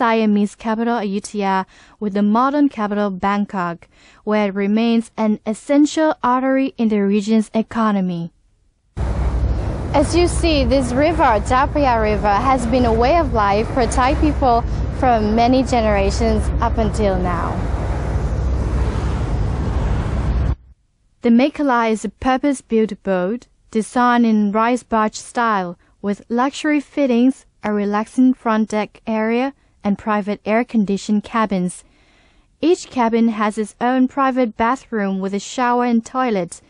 Siamese capital Ayutthaya with the modern capital Bangkok, where it remains an essential artery in the region's economy. As you see, this river, Chao Phraya River, has been a way of life for Thai people from many generations up until now. The Mekhala is a purpose-built boat designed in rice barge style with luxury fittings, a relaxing front deck area, and private air-conditioned cabins. Each cabin has its own private bathroom with a shower and toilet.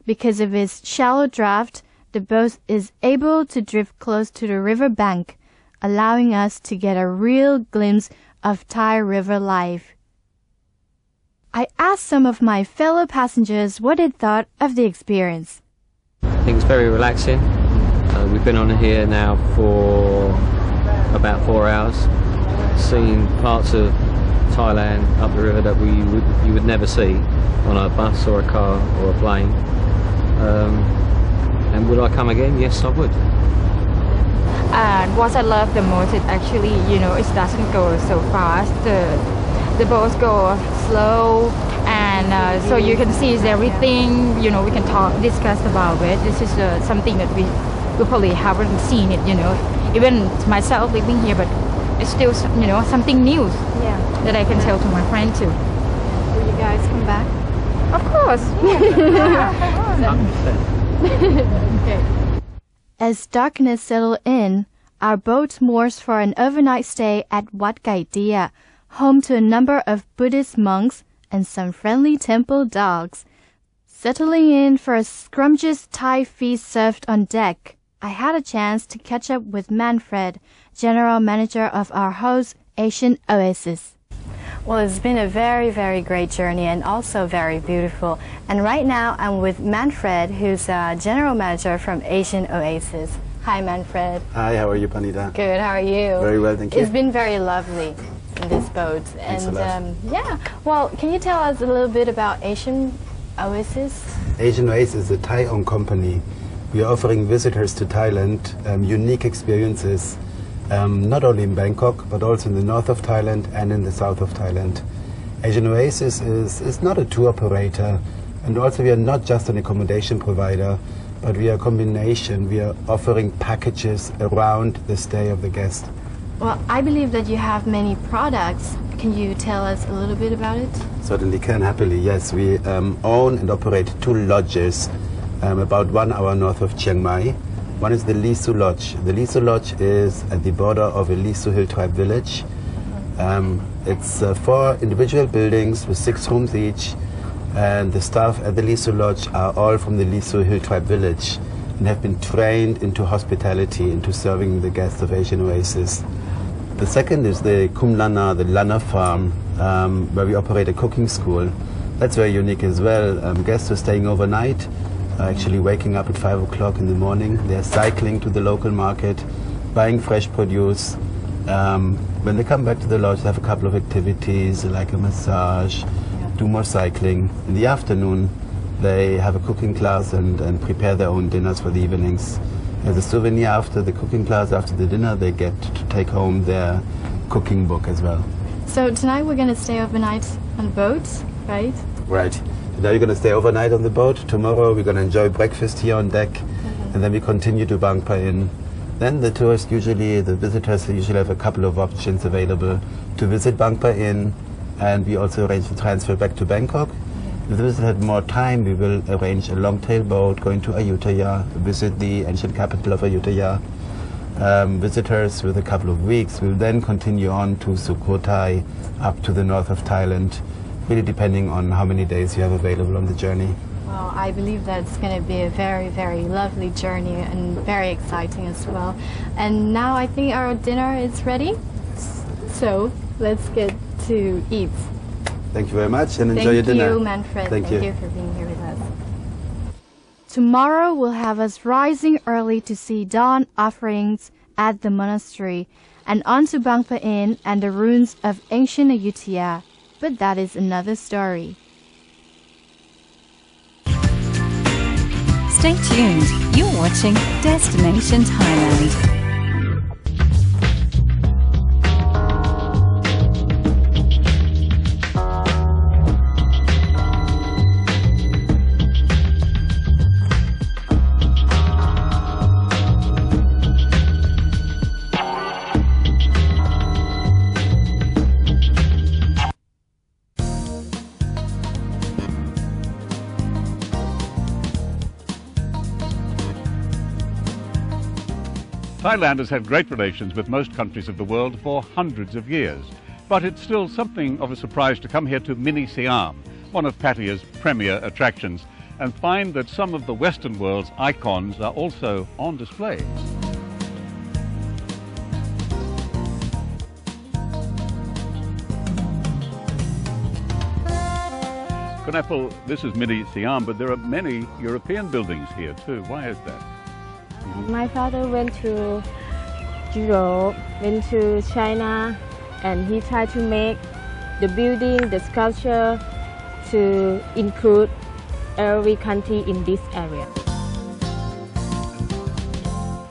Because of its shallow draft, the boat is able to drift close to the river bank, allowing us to get a real glimpse of Thai river life. I asked some of my fellow passengers what they thought of the experience. I think it's very relaxing. We've been on here now for about 4 hours, seeing parts of Thailand up the river that you would never see on a bus or a car or a plane. And would I come again? Yes, I would. And what I love the most is actually, it doesn't go so fast. The boats go slow, and so you can see everything. We can discuss about it. This is something that we probably haven't seen it. Even myself living here, but it's still something new. Yeah. That I can tell to my friend too. Will you guys come back? Of course. Okay. As darkness settled in, our boat moors for an overnight stay at Wat Kai Tia, home to a number of Buddhist monks and some friendly temple dogs. Settling in for a scrumptious Thai feast served on deck, I had a chance to catch up with Manfred, general manager of our host, Asian Oasis. Well, it's been a very, very great journey and also very beautiful. And right now I'm with Manfred, who's a general manager from Asian Oasis. Hi, Manfred. Hi, how are you, Panita? Good, how are you? Very well, thank you. It's been very lovely in this boat. Thanks and a lot. yeah, well, can you tell us a little bit about Asian Oasis? Asian Oasis is a Thai-owned company. We are offering visitors to Thailand unique experiences, not only in Bangkok, but also in the north of Thailand and in the south of Thailand. Asian Oasis is not a tour operator, and also we are not just an accommodation provider, but we are a combination. We are offering packages around the stay of the guest. Well, I believe that you have many products. Can you tell us a little bit about it? Certainly can, happily, yes. We own and operate 2 lodges about 1 hour north of Chiang Mai. One is the Lisu Lodge. The Lisu Lodge is at the border of a Lisu Hill Tribe village. It's 4 individual buildings with 6 rooms each, and the staff at the Lisu Lodge are all from the Lisu Hill Tribe village and have been trained into hospitality, into serving the guests of Asian Oasis. The second is the Kum Lana, the Lana farm, where we operate a cooking school. That's very unique as well. Guests are staying overnight, actually waking up at 5 o'clock in the morning. They're cycling to the local market, buying fresh produce. When they come back to the lodge, they have a couple of activities like a massage, do more cycling. In the afternoon, they have a cooking class and prepare their own dinners for the evenings. As a souvenir after the cooking class, after the dinner, they get to take home their cooking book as well. So tonight we're going to stay overnight on the boat, right? Right. Today you're going to stay overnight on the boat. Tomorrow we're going to enjoy breakfast here on deck, and then we continue to Bang Pa Inn. Then the visitors usually have a couple of options available to visit Bang Pa Inn, and we also arrange the transfer back to Bangkok. If the visitor had more time, we will arrange a long-tail boat going to Ayutthaya, visit the ancient capital of Ayutthaya. Visitors with a couple of weeks will then continue on to Sukhothai, up to the north of Thailand, really depending on how many days you have available on the journey. Well, I believe that it's going to be a very, very lovely journey and very exciting as well. And now I think our dinner is ready, so let's get to eat. Thank you very much, and enjoy your dinner. Thank you, Manfred. Thank you for being here with us. Tomorrow we'll have us rising early to see dawn offerings at the monastery and on to Bang Pa Inn and the ruins of ancient Ayutthaya. But that is another story. Stay tuned. You're watching Destination Thailand. Thailand has had great relations with most countries of the world for hundreds of years, but it's still something of a surprise to come here to Mini Siam, one of Pattaya's premier attractions, and find that some of the Western world's icons are also on display. Kunapil, this is Mini Siam, but there are many European buildings here too. Why is that? My father went to Europe, went to China, and he tried to make the building, the sculpture to include every country in this area.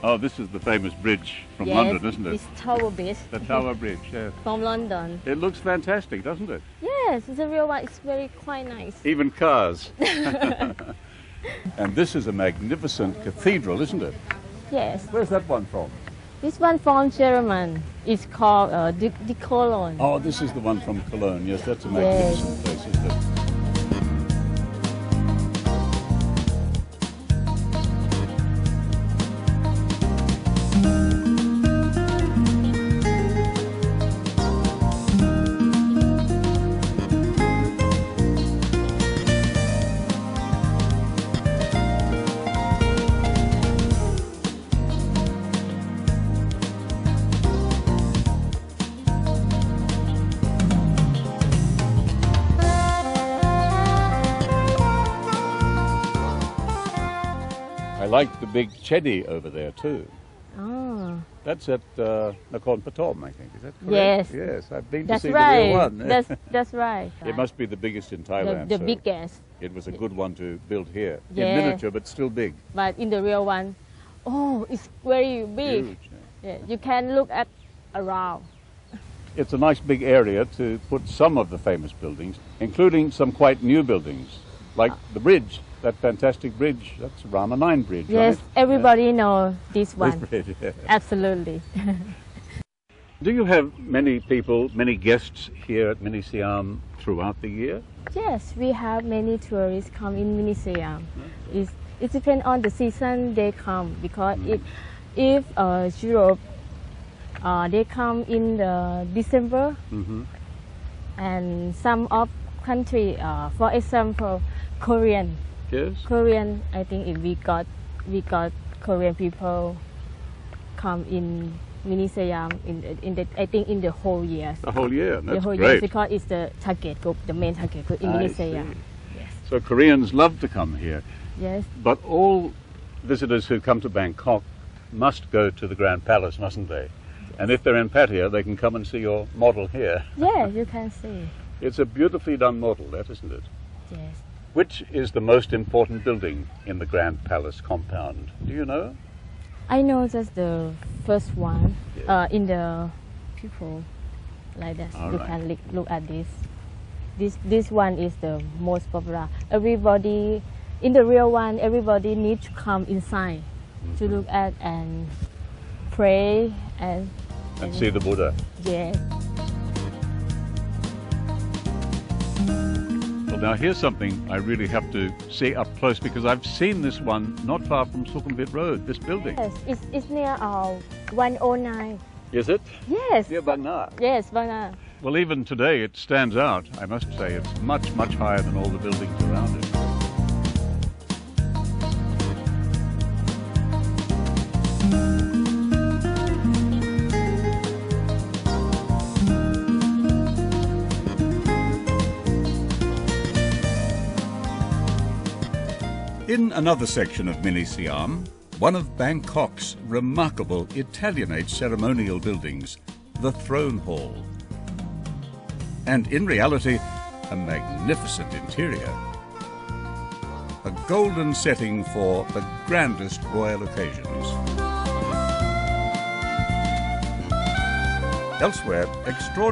Oh, this is the famous bridge from Yes, London, isn't it? It's Tower Bridge. The Tower Bridge, yes. From London. It looks fantastic, doesn't it? Yes, it's a real one. It's very quite nice. Even cars. And this is a magnificent cathedral, isn't it? Yes. Where's that one from? This one from German. It's called the Cologne. Oh, this is the one from Cologne. Yes, that's a magnificent place, isn't it? I like the big Chedi over there too. Oh. That's at Nakhon Pathom, I think. Is that correct? Yes. Yes, I've been to That's see right. the real one. That's right. It must be the biggest in Thailand. the so biggest, It was a good one to build here. Yeah. In miniature, but still big. but in the real one, oh, it's very big. Huge. Yeah, you can look at around. It's a nice big area to put some of the famous buildings, including some quite new buildings, like the bridge, that fantastic bridge. That's Rama 9 Bridge, Yes, right? everybody know this This one. bridge, yeah. Absolutely. Do you have many people, many guests here at Mini Siam throughout the year? Yes, we have many tourists come in Mini Siam. It depends on the season they come, because if Europe they come in the December, and some of country, for example, Korean. Yes. Korean, I think if we got Korean people come in Mini Siam in the I think in the whole year. The whole year. The That's whole year, great. because it's the target group, the main target group in I Mini see. Siam. Yes. So Koreans love to come here, Yes. but all visitors who come to Bangkok must go to the Grand Palace, mustn't they? And if they're in Pattaya, they can come and see your model here. Yeah, you can see. It's a beautifully done model, that isn't it? Yes. Which is the most important building in the Grand Palace compound? Do you know? I know that's the first one Yeah. in the people like that. All You right. can look at this. This one is the most popular. Everybody in the real one, everybody needs to come inside to look at and pray and See the Buddha. yes. Well, now here's something I really have to see up close, because I've seen this one not far from Sukhumvit Road, this building. Yes, it's near 109. Is it? Yes. Near Bang Na. Yes, Bangna. Well, even today it stands out. I must say it's much, much higher than all the buildings around it. In another section of Mini Siam, one of Bangkok's remarkable Italianate ceremonial buildings, the Throne Hall. And in reality, a magnificent interior. A golden setting for the grandest royal occasions. Elsewhere, extraordinary